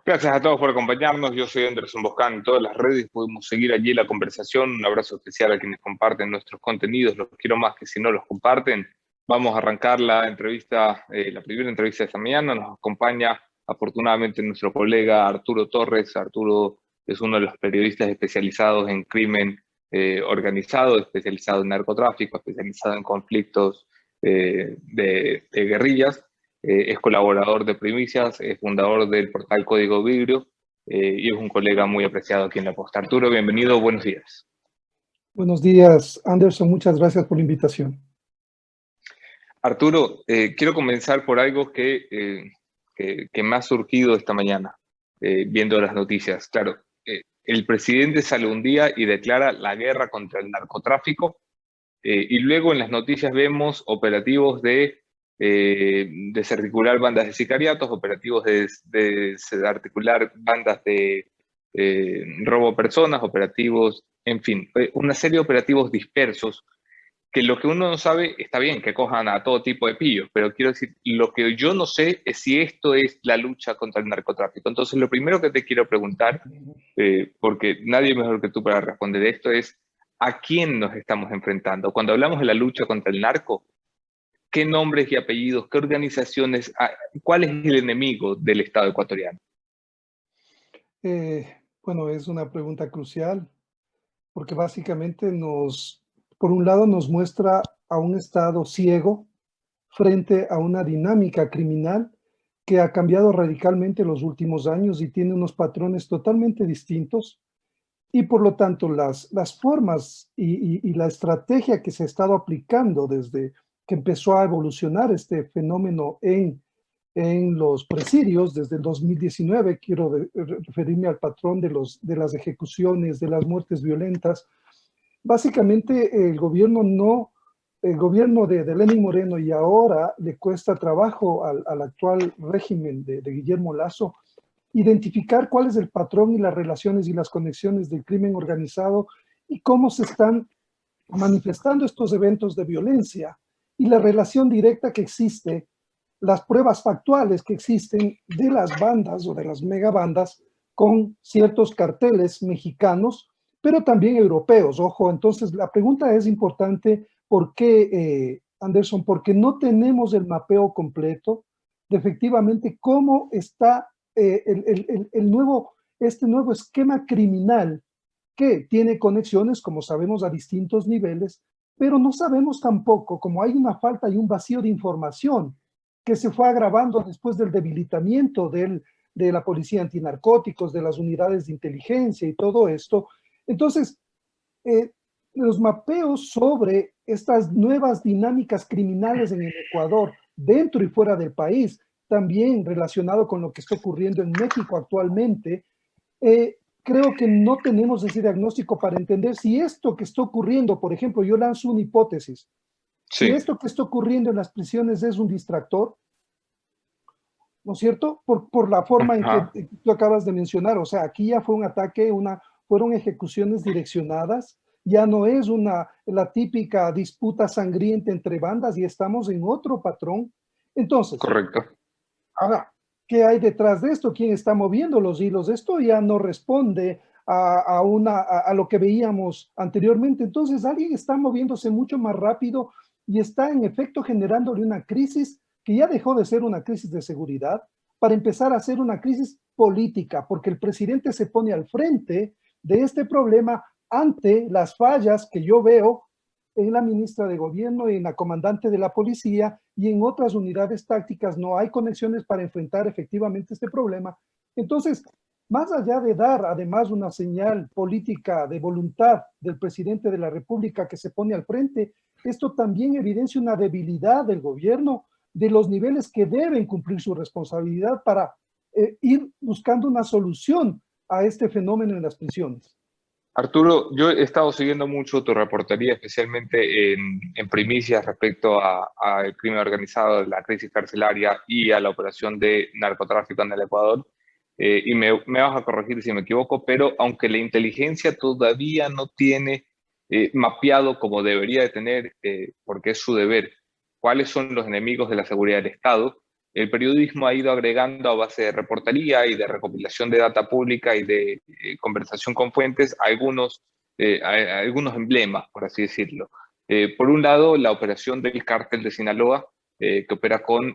Gracias a todos por acompañarnos. Yo soy Anderson Boscan en todas las redes. Podemos seguir allí la conversación. Un abrazo especial a quienes comparten nuestros contenidos. Los quiero más que si no los comparten. Vamos a arrancar la entrevista, la primera entrevista de esta mañana. Nos acompaña afortunadamente nuestro colega Arturo Torres. Arturo es uno de los periodistas especializados en crimen organizado, especializado en narcotráfico, especializado en conflictos de guerrillas. Es colaborador de Primicias, es fundador del portal Código Vidrio y es un colega muy apreciado aquí en La Posta. Arturo, bienvenido, buenos días. Buenos días, Anderson, muchas gracias por la invitación. Arturo, quiero comenzar por algo que me ha surgido esta mañana, viendo las noticias. Claro, el presidente sale un día y declara la guerra contra el narcotráfico y luego en las noticias vemos operativos de desarticular bandas de sicariatos, operativos de desarticular bandas de robo a personas, operativos, en fin, una serie de operativos dispersos que lo que uno no sabe, está bien que cojan a todo tipo de pillos, pero quiero decir, lo que yo no sé es si esto es la lucha contra el narcotráfico. Entonces, lo primero que te quiero preguntar, porque nadie mejor que tú para responder esto, es ¿a quién nos estamos enfrentando? Cuando hablamos de la lucha contra el narco, ¿qué nombres y apellidos, qué organizaciones, cuál es el enemigo del Estado ecuatoriano? Bueno, es una pregunta crucial porque básicamente por un lado, nos muestra a un Estado ciego frente a una dinámica criminal que ha cambiado radicalmente los últimos años y tiene unos patrones totalmente distintos. Y por lo tanto, las formas y la estrategia que se ha estado aplicando desde que empezó a evolucionar este fenómeno en los presidios desde el 2019, quiero referirme al patrón de las ejecuciones, de las muertes violentas. Básicamente, el gobierno de Lenín Moreno y ahora le cuesta trabajo al actual régimen de Guillermo Lasso identificar cuál es el patrón y las relaciones y las conexiones del crimen organizado y cómo se están manifestando estos eventos de violencia y la relación directa que existe, las pruebas factuales que existen de las bandas o de las megabandas con ciertos carteles mexicanos, pero también europeos. Ojo, entonces la pregunta es importante, ¿por qué, Anderson? Porque no tenemos el mapeo completo de efectivamente cómo está este nuevo esquema criminal que tiene conexiones, como sabemos, a distintos niveles, pero no sabemos tampoco, como hay una falta y un vacío de información que se fue agravando después del debilitamiento de la policía antinarcóticos, de las unidades de inteligencia y todo esto. Entonces, los mapeos sobre estas nuevas dinámicas criminales en el Ecuador, dentro y fuera del país, también relacionado con lo que está ocurriendo en México actualmente, creo que no tenemos ese diagnóstico para entender si esto que está ocurriendo, por ejemplo, yo lanzo una hipótesis, si Sí. esto que está ocurriendo en las prisiones es un distractor, ¿no es cierto? Por la forma en que Ajá. tú acabas de mencionar, o sea, aquí ya fue un ataque, fueron ejecuciones direccionadas, ya no es la típica disputa sangrienta entre bandas y estamos en otro patrón. Entonces, Correcto. ahora, ¿qué hay detrás de esto? ¿Quién está moviendo los hilos? Esto ya no responde a lo que veíamos anteriormente. Entonces, alguien está moviéndose mucho más rápido y está en efecto generándole una crisis que ya dejó de ser una crisis de seguridad para empezar a ser una crisis política, porque el presidente se pone al frente de este problema ante las fallas que yo veo en la ministra de Gobierno y en la comandante de la policía y en otras unidades tácticas no hay conexiones para enfrentar efectivamente este problema. Entonces, más allá de dar además una señal política de voluntad del presidente de la República que se pone al frente, esto también evidencia una debilidad del gobierno de los niveles que deben cumplir su responsabilidad para ir buscando una solución a este fenómeno en las prisiones. Arturo, yo he estado siguiendo mucho tu reportería, especialmente en primicias respecto al crimen organizado, la crisis carcelaria y a la operación de narcotráfico en el Ecuador. Y me vas a corregir si me equivoco, pero aunque la inteligencia todavía no tiene mapeado como debería de tener, porque es su deber, cuáles son los enemigos de la seguridad del Estado, el periodismo ha ido agregando a base de reportería y de recopilación de data pública y de conversación con fuentes algunos emblemas, por así decirlo. Por un lado, la operación del cártel de Sinaloa, que opera con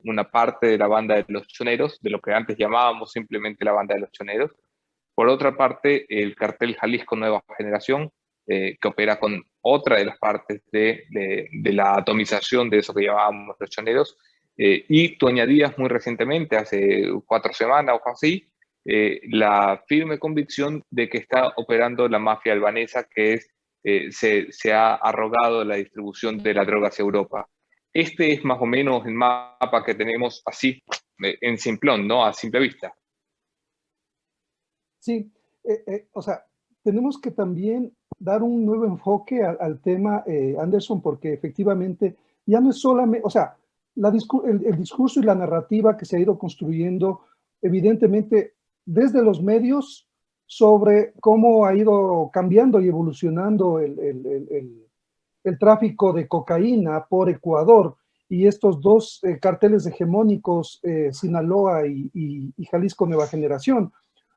una parte de la banda de los choneros, de lo que antes llamábamos simplemente la banda de los choneros. Por otra parte, el cartel Jalisco Nueva Generación, que opera con otra de las partes de la atomización de eso que llamábamos los choneros. Y tú añadías muy recientemente, hace 4 semanas o así, la firme convicción de que está operando la mafia albanesa, que se ha arrogado la distribución de la droga hacia Europa. Este es más o menos el mapa que tenemos así, en simplón, ¿no? A simple vista. Sí, o sea, tenemos que también dar un nuevo enfoque al tema, Anderson, porque efectivamente ya no es solamente, o sea, el discurso y la narrativa que se ha ido construyendo, evidentemente, desde los medios sobre cómo ha ido cambiando y evolucionando el tráfico de cocaína por Ecuador y estos dos carteles hegemónicos, Sinaloa y Jalisco Nueva Generación.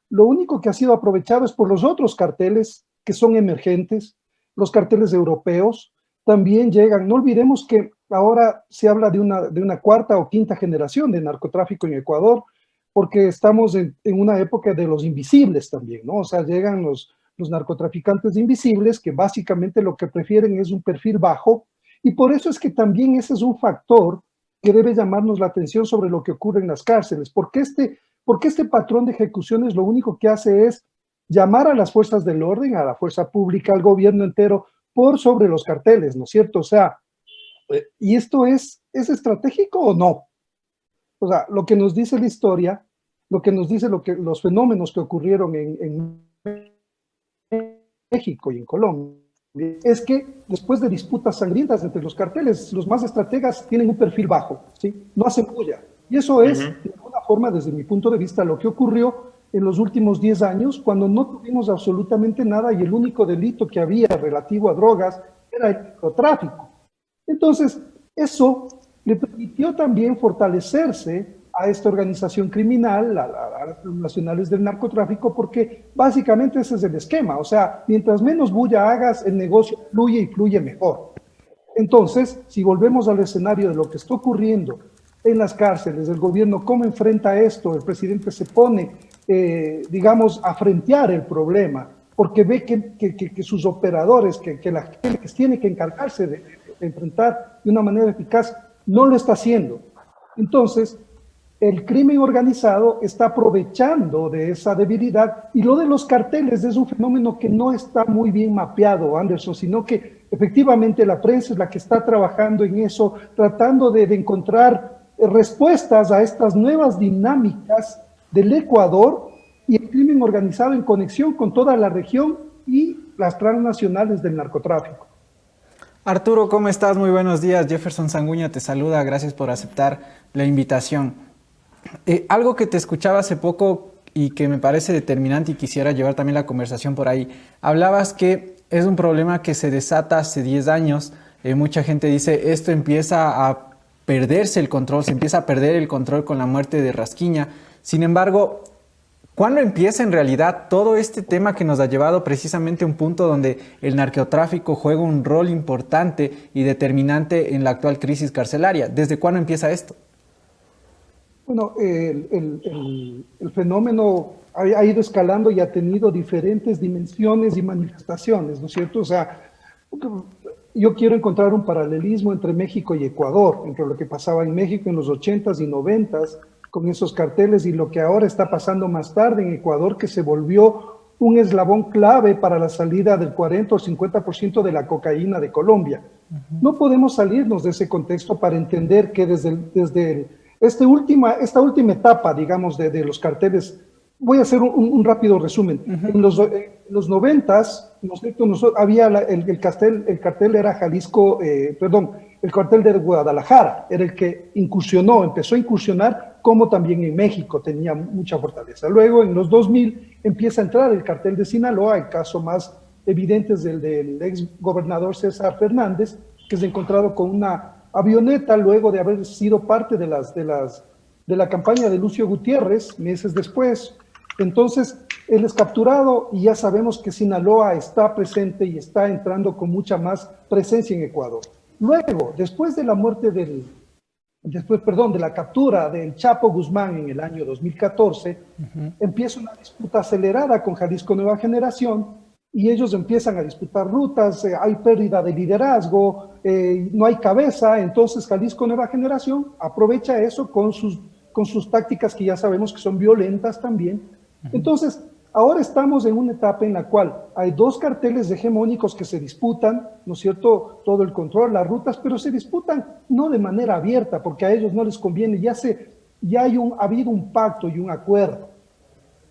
Lo único que ha sido aprovechado es por los otros carteles que son emergentes, los carteles europeos también llegan. No olvidemos que ahora se habla de una cuarta o quinta generación de narcotráfico en Ecuador, porque estamos en una época de los invisibles también, ¿no? O sea, llegan los narcotraficantes invisibles que básicamente lo que prefieren es un perfil bajo, y por eso es que también ese es un factor que debe llamarnos la atención sobre lo que ocurre en las cárceles, porque este patrón de ejecuciones lo único que hace es llamar a las fuerzas del orden, a la fuerza pública, al gobierno entero, por sobre los carteles, ¿no es cierto? O sea, ¿y esto es estratégico o no? O sea, lo que nos dice la historia, lo que nos dice los fenómenos que ocurrieron en México y en Colombia, es que después de disputas sangrientas entre los carteles, los más estrategas tienen un perfil bajo, ¿sí? No hacen bulla. Y eso es, de alguna forma, desde mi punto de vista, lo que ocurrió en los últimos 10 años, cuando no tuvimos absolutamente nada y el único delito que había relativo a drogas era el narcotráfico. Entonces, eso le permitió también fortalecerse a esta organización criminal, a las nacionales del narcotráfico, porque básicamente ese es el esquema. O sea, mientras menos bulla hagas, el negocio fluye y fluye mejor. Entonces, si volvemos al escenario de lo que está ocurriendo en las cárceles, el gobierno cómo enfrenta esto, el presidente se pone, digamos, a frentear el problema, porque ve que sus operadores, que la gente que tiene que encargarse de enfrentar de una manera eficaz, no lo está haciendo. Entonces, el crimen organizado está aprovechando de esa debilidad, y lo de los carteles es un fenómeno que no está muy bien mapeado, Anderson, sino que efectivamente la prensa es la que está trabajando en eso, tratando de encontrar respuestas a estas nuevas dinámicas del Ecuador y el crimen organizado en conexión con toda la región y las transnacionales del narcotráfico. Arturo, ¿cómo estás? Muy buenos días. Jefferson Sanguña te saluda. Gracias por aceptar la invitación. Algo que te escuchaba hace poco y que me parece determinante y quisiera llevar también la conversación por ahí. Hablabas que es un problema que se desata hace 10 años. Mucha gente dice esto empieza a perderse el control, se empieza a perder el control con la muerte de Rasquiña. Sin embargo, ¿cuándo empieza en realidad todo este tema que nos ha llevado precisamente a un punto donde el narcotráfico juega un rol importante y determinante en la actual crisis carcelaria? ¿Desde cuándo empieza esto? Bueno, el fenómeno ha ido escalando y ha tenido diferentes dimensiones y manifestaciones, ¿no es cierto? O sea, yo quiero encontrar un paralelismo entre México y Ecuador, entre lo que pasaba en México en los 80s y 90s con esos carteles y lo que ahora está pasando más tarde en Ecuador, que se volvió un eslabón clave para la salida del 40 o 50% de la cocaína de Colombia. No podemos salirnos de ese contexto para entender que desde esta última etapa, digamos, de los carteles, voy a hacer un rápido resumen. En los 90s, había el cartel era Jalisco, el cartel de Guadalajara, era el que empezó a incursionar, como también en México tenía mucha fortaleza. Luego, en los 2000, empieza a entrar el cartel de Sinaloa. El caso más evidente es el del ex gobernador César Fernández, que es encontrado con una avioneta luego de haber sido parte de la campaña de Lucio Gutiérrez, meses después. Entonces, él es capturado y ya sabemos que Sinaloa está presente y está entrando con mucha más presencia en Ecuador. Luego, después de la muerte de la captura del Chapo Guzmán en el año 2014, empieza una disputa acelerada con Jalisco Nueva Generación y ellos empiezan a disputar rutas, hay pérdida de liderazgo, no hay cabeza, entonces Jalisco Nueva Generación aprovecha eso con sus tácticas que ya sabemos que son violentas también. Entonces, ahora estamos en una etapa en la cual hay dos carteles hegemónicos que se disputan, ¿no es cierto?, todo el control, las rutas, pero se disputan no de manera abierta, porque a ellos no les conviene, ha habido un pacto y un acuerdo.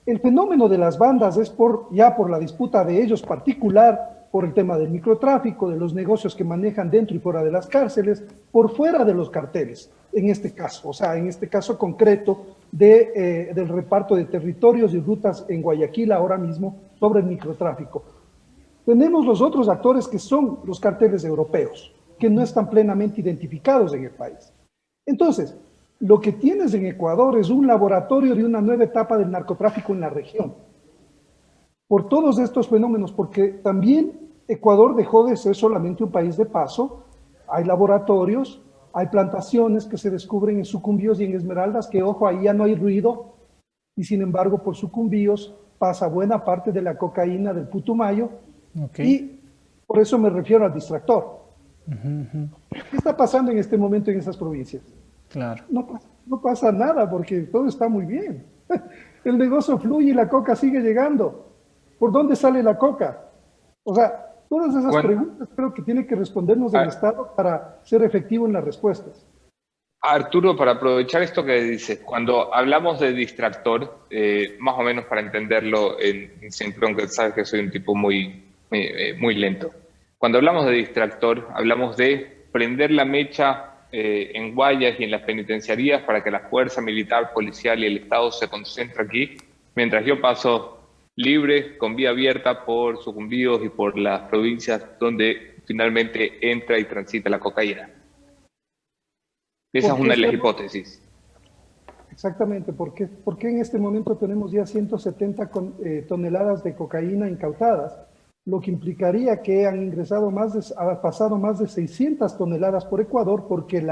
El fenómeno de las bandas es por la disputa de ellos particular, por el tema del microtráfico, de los negocios que manejan dentro y fuera de las cárceles, por fuera de los carteles, en este caso, en este caso concreto del reparto de territorios y rutas en Guayaquil ahora mismo sobre el microtráfico. Tenemos los otros actores que son los carteles europeos, que no están plenamente identificados en el país. Entonces, lo que tienes en Ecuador es un laboratorio de una nueva etapa del narcotráfico en la región. Por todos estos fenómenos, porque también Ecuador dejó de ser solamente un país de paso, hay laboratorios, hay plantaciones que se descubren en Sucumbíos y en Esmeraldas, que ojo, ahí ya no hay ruido, y sin embargo por Sucumbíos pasa buena parte de la cocaína del Putumayo, y por eso me refiero al distractor. ¿Qué está pasando en este momento en esas provincias? Claro. No pasa nada porque todo está muy bien. El negocio fluye y la coca sigue llegando. ¿Por dónde sale la coca? O sea, todas esas preguntas creo que tiene que respondernos el Estado para ser efectivo en las respuestas. Arturo, para aprovechar esto que dices, cuando hablamos de distractor, más o menos para entenderlo en cinturón, que sabes que soy un tipo muy lento. Cuando hablamos de distractor, hablamos de prender la mecha en Guayas y en las penitenciarías para que la fuerza militar, policial y el Estado se concentre aquí, mientras yo paso libre, con vía abierta por Sucumbíos y por las provincias donde finalmente entra y transita la cocaína. Esa es una de las hipótesis. Exactamente, ¿por qué en este momento tenemos ya 170 toneladas de cocaína incautadas? Lo que implicaría que han pasado más de 600 toneladas por Ecuador, porque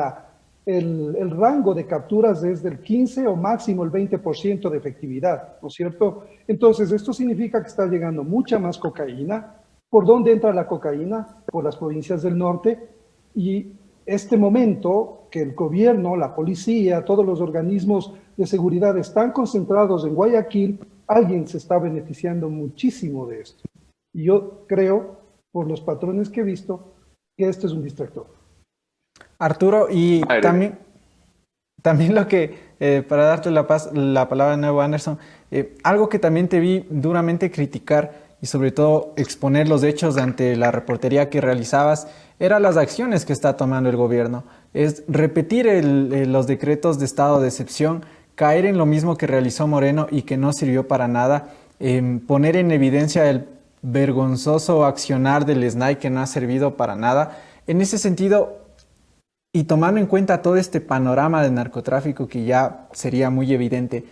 el rango de capturas es del 15 o máximo el 20% de efectividad, ¿no es cierto? Entonces, esto significa que está llegando mucha más cocaína. ¿Por dónde entra la cocaína? Por las provincias del norte. Y este momento que el gobierno, la policía, todos los organismos de seguridad están concentrados en Guayaquil, alguien se está beneficiando muchísimo de esto. Y yo creo, por los patrones que he visto, que esto es un distractor. Arturo, y también lo que, para darte la palabra de nuevo, Anderson, algo que también te vi duramente criticar y sobre todo exponer los hechos ante la reportería que realizabas, eran las acciones que está tomando el gobierno. Es repetir los decretos de estado de excepción, caer en lo mismo que realizó Moreno y que no sirvió para nada, poner en evidencia el vergonzoso accionar del SNAI que no ha servido para nada. En ese sentido, y tomando en cuenta todo este panorama del narcotráfico que ya sería muy evidente,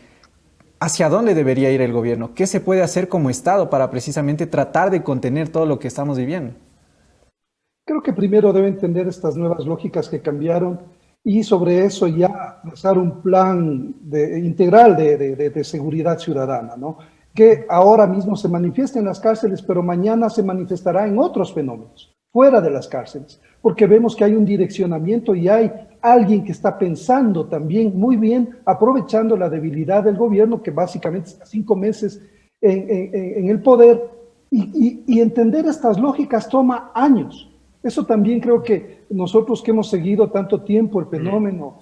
¿hacia dónde debería ir el gobierno? ¿Qué se puede hacer como Estado para precisamente tratar de contener todo lo que estamos viviendo? Creo que primero debe entender estas nuevas lógicas que cambiaron y sobre eso ya trazar un plan integral de seguridad ciudadana, ¿no? Que ahora mismo se manifiesta en las cárceles, pero mañana se manifestará en otros fenómenos, fuera de las cárceles, porque vemos que hay un direccionamiento y hay alguien que está pensando también muy bien, aprovechando la debilidad del gobierno, que básicamente está 5 meses en el poder, y entender estas lógicas toma años. Eso también creo que nosotros que hemos seguido tanto tiempo el fenómeno,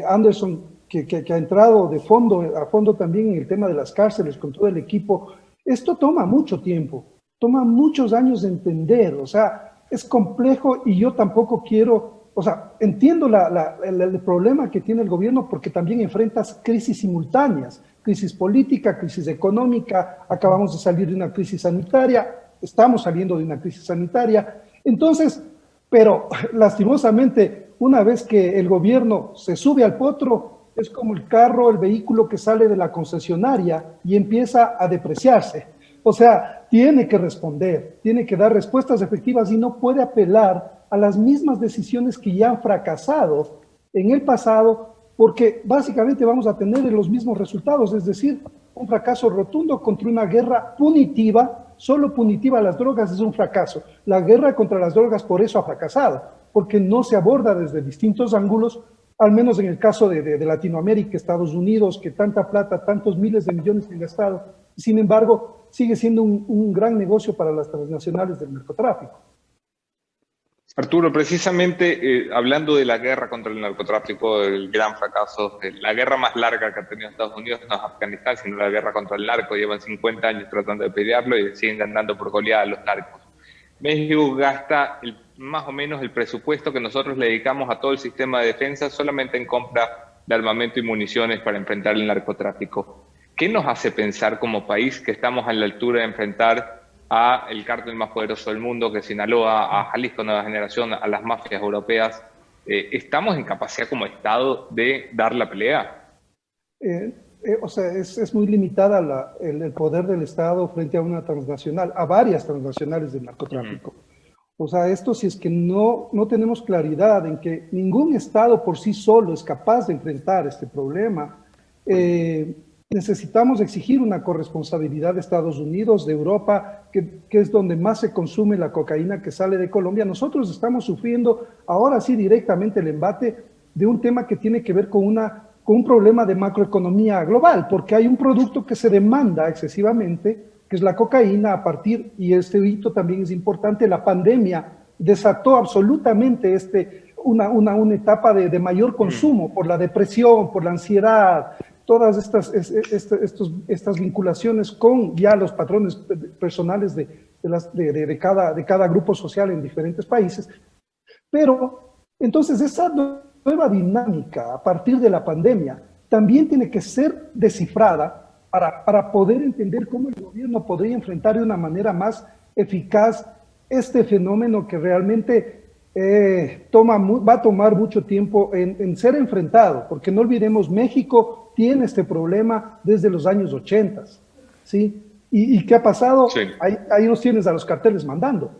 Anderson, que ha entrado a fondo también en el tema de las cárceles con todo el equipo, esto toma mucho tiempo, toma muchos años de entender, o sea, es complejo y yo tampoco quiero, o sea, entiendo el problema que tiene el gobierno porque también enfrentas crisis simultáneas, crisis política, crisis económica, acabamos de salir de una crisis sanitaria, estamos saliendo de una crisis sanitaria, entonces, pero lastimosamente una vez que el gobierno se sube al potro, es como el carro, el vehículo que sale de la concesionaria y empieza a depreciarse. O sea, tiene que responder, tiene que dar respuestas efectivas y no puede apelar a las mismas decisiones que ya han fracasado en el pasado, porque básicamente vamos a tener los mismos resultados, es decir, un fracaso rotundo contra una guerra punitiva. Solo punitiva a las drogas es un fracaso. La guerra contra las drogas por eso ha fracasado, porque no se aborda desde distintos ángulos, al menos en el caso de Latinoamérica, Estados Unidos, que tanta plata, tantos miles de millones han gastado, sin embargo, sigue siendo un gran negocio para las transnacionales del narcotráfico. Arturo, precisamente hablando de la guerra contra el narcotráfico, el gran fracaso, la guerra más larga que ha tenido Estados Unidos no es Afganistán, sino la guerra contra el narco. Llevan 50 años tratando de pelearlo y siguen ganando por goleada a los narcos. México gasta más o menos el presupuesto que nosotros le dedicamos a todo el sistema de defensa solamente en compra de armamento y municiones para enfrentar el narcotráfico. ¿Qué nos hace pensar como país que estamos a la altura de enfrentar a el cártel más poderoso del mundo, que es Sinaloa, a Jalisco Nueva Generación, a las mafias europeas? ¿Estamos en capacidad como Estado de dar la pelea? O sea, es muy limitada el poder del Estado frente a una transnacional, a varias transnacionales del narcotráfico. O sea, esto si es que no tenemos claridad en que ningún Estado por sí solo es capaz de enfrentar este problema, necesitamos exigir una corresponsabilidad de Estados Unidos, de Europa, que es donde más se consume la cocaína que sale de Colombia. Nosotros estamos sufriendo ahora sí directamente el embate de un tema que tiene que ver con un problema de macroeconomía global, porque hay un producto que se demanda excesivamente, que es la cocaína, a partir, y este hito también es importante, la pandemia desató absolutamente una etapa de mayor consumo por la depresión, por la ansiedad, todas estas vinculaciones con ya los patrones personales de cada grupo social en diferentes países. Pero entonces esa nueva dinámica a partir de la pandemia también tiene que ser descifrada para poder entender cómo el gobierno podría enfrentar de una manera más eficaz este fenómeno que realmente va a tomar mucho tiempo en ser enfrentado, porque no olvidemos, México tiene este problema desde los años 80, ¿sí? ¿Y qué ha pasado? Sí. Ahí los tienes a los carteles mandando,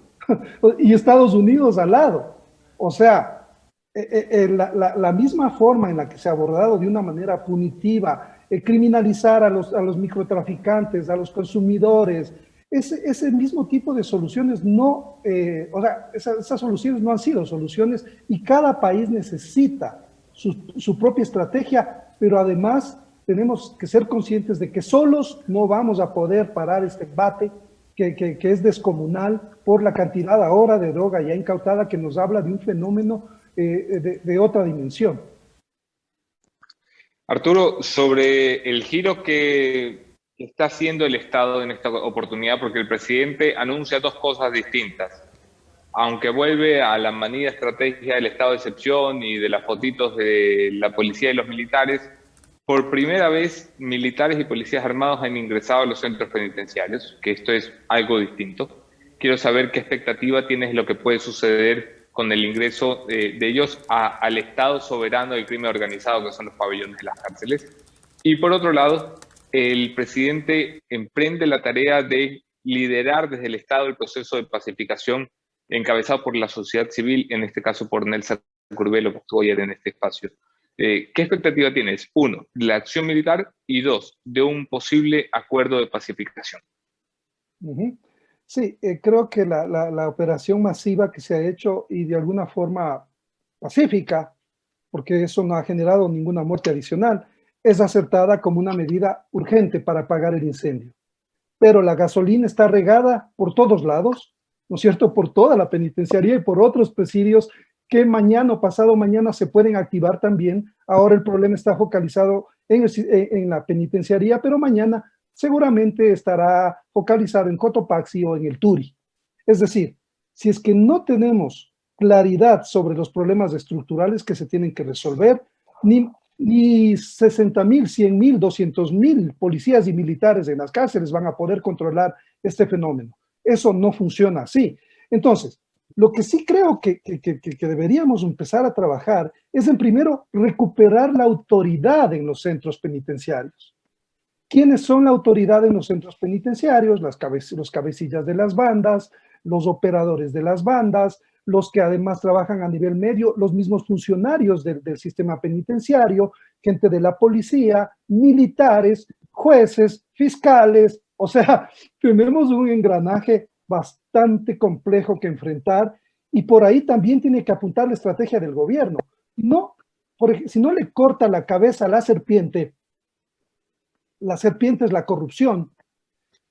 y Estados Unidos al lado. O sea, la misma forma en la que se ha abordado de una manera punitiva, criminalizar a los microtraficantes, a los consumidores, ese mismo tipo de soluciones o sea, esas soluciones no han sido soluciones, y cada país necesita su propia estrategia, pero además tenemos que ser conscientes de que solos no vamos a poder parar este embate que es descomunal por la cantidad ahora de droga ya incautada, que nos habla de un fenómeno de otra dimensión. Arturo, sobre el giro que está haciendo el Estado en esta oportunidad, porque el presidente anuncia dos cosas distintas. Aunque vuelve a la manida estrategia del estado de excepción y de las fotitos de la policía y los militares, por primera vez militares y policías armados han ingresado a los centros penitenciarios, que esto es algo distinto. Quiero saber qué expectativa tienes de lo que puede suceder con el ingreso de ellos al Estado soberano del crimen organizado, que son los pabellones de las cárceles. Y por otro lado, el presidente emprende la tarea de liderar desde el Estado el proceso de pacificación encabezado por la sociedad civil, en este caso por Nelson Curbelo, que estuvo ayer en este espacio. ¿Qué expectativa tienes? Uno, de la acción militar, y dos, de un posible acuerdo de pacificación. Sí, creo que la operación masiva que se ha hecho, y de alguna forma pacífica, porque eso no ha generado ninguna muerte adicional, es acertada como una medida urgente para apagar el incendio. Pero la gasolina está regada por todos lados, ¿no es cierto?, por toda la penitenciaría y por otros presidios que mañana o pasado mañana se pueden activar también. Ahora el problema está focalizado en la penitenciaría, pero mañana seguramente estará focalizado en Cotopaxi o en el Turi. Es decir, si es que no tenemos claridad sobre los problemas estructurales que se tienen que resolver, ni 60.000, 100.000, 200.000 policías y militares en las cárceles van a poder controlar este fenómeno. Eso no funciona así. Entonces, Lo que sí creo que deberíamos empezar a trabajar es en primero recuperar la autoridad en los centros penitenciarios. ¿Quiénes son la autoridad en los centros penitenciarios? Los cabecillas de las bandas, los operadores de las bandas, los que además trabajan a nivel medio, los mismos funcionarios del sistema penitenciario, gente de la policía, militares, jueces, fiscales. O sea, tenemos un engranaje bastante complejo que enfrentar y por ahí también tiene que apuntar la estrategia del gobierno. No, si no le corta la cabeza a la serpiente es la corrupción.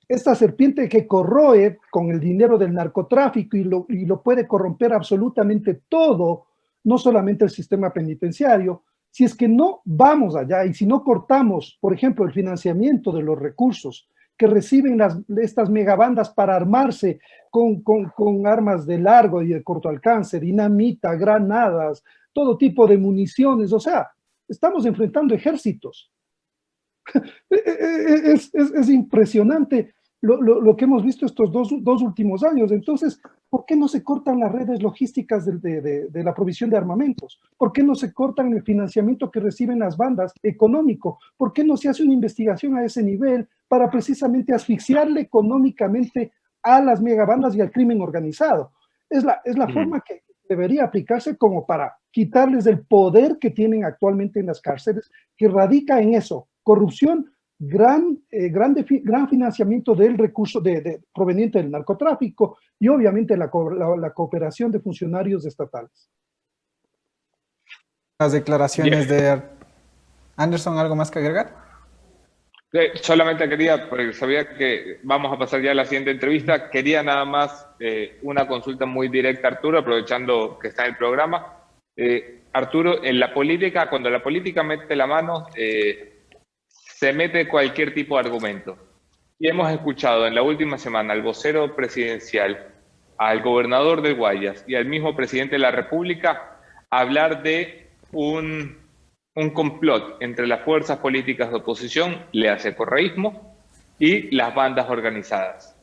Esta serpiente que corroe con el dinero del narcotráfico y lo puede corromper absolutamente todo, no solamente el sistema penitenciario. Si es que no vamos allá y si no cortamos, por ejemplo, el financiamiento de los recursos que reciben estas megabandas para armarse con armas de largo y de corto alcance, dinamita, granadas, todo tipo de municiones, o sea, estamos enfrentando ejércitos. Es impresionante lo que hemos visto estos dos últimos años. Entonces, ¿por qué no se cortan las redes logísticas de la provisión de armamentos? ¿Por qué no se cortan el financiamiento que reciben las bandas económico? ¿Por qué no se hace una investigación a ese nivel para precisamente asfixiarle económicamente a las megabandas y al crimen organizado? Es la forma que debería aplicarse como para quitarles el poder que tienen actualmente en las cárceles, que radica en eso: corrupción, gran financiamiento del recurso proveniente del narcotráfico y obviamente la cooperación de funcionarios estatales. Las declaraciones de Anderson, ¿algo más que agregar? Solamente quería, porque sabía que vamos a pasar ya a la siguiente entrevista, quería nada más una consulta muy directa, Arturo, aprovechando que está en el programa. Arturo, en la política, cuando la política mete la mano, se mete cualquier tipo de argumento. Y hemos escuchado en la última semana al vocero presidencial, al gobernador del Guayas y al mismo presidente de la República hablar de un complot entre las fuerzas políticas de oposición, le hace correísmo, y las bandas organizadas.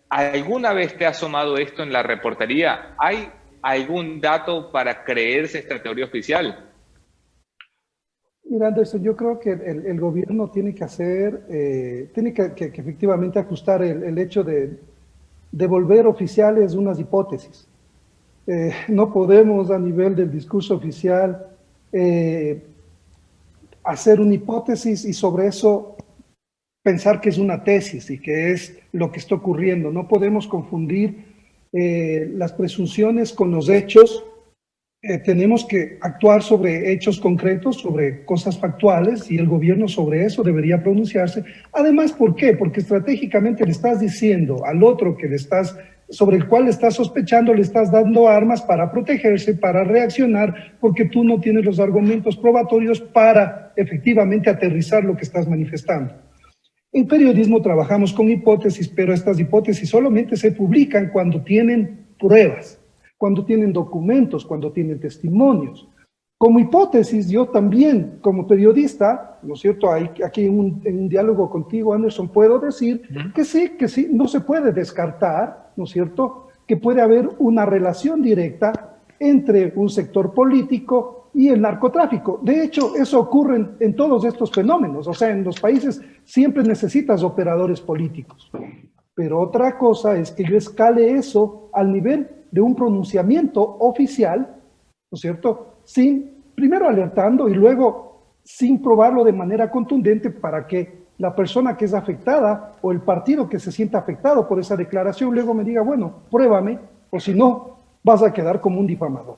¿Alguna vez te ha asomado esto en la reportería? ¿Hay algún dato para creerse esta teoría oficial? Mira, Anderson, yo creo que el gobierno tiene que efectivamente ajustar el hecho de volver oficiales unas hipótesis. No podemos a nivel del discurso oficial hacer una hipótesis y sobre eso pensar que es una tesis y que es lo que está ocurriendo. No podemos confundir las presunciones con los hechos. Tenemos que actuar sobre hechos concretos, sobre cosas factuales, y el gobierno sobre eso debería pronunciarse. Además, ¿por qué? Porque estratégicamente le estás diciendo al otro sobre el cual le estás sospechando, le estás dando armas para protegerse, para reaccionar, porque tú no tienes los argumentos probatorios para efectivamente aterrizar lo que estás manifestando. En periodismo trabajamos con hipótesis, pero estas hipótesis solamente se publican cuando tienen pruebas, cuando tienen documentos, cuando tienen testimonios. Como hipótesis, yo también, como periodista, ¿no es cierto? Aquí en un diálogo contigo, Anderson, puedo decir que sí, no se puede descartar, ¿no es cierto?, que puede haber una relación directa entre un sector político y el narcotráfico. De hecho, eso ocurre en todos estos fenómenos. O sea, en los países siempre necesitas operadores políticos. Pero otra cosa es que yo escale eso al nivel de un pronunciamiento oficial, ¿no es cierto?, primero alertando y luego sin probarlo de manera contundente para que la persona que es afectada o el partido que se sienta afectado por esa declaración luego me diga, bueno, pruébame, o si no, vas a quedar como un difamador.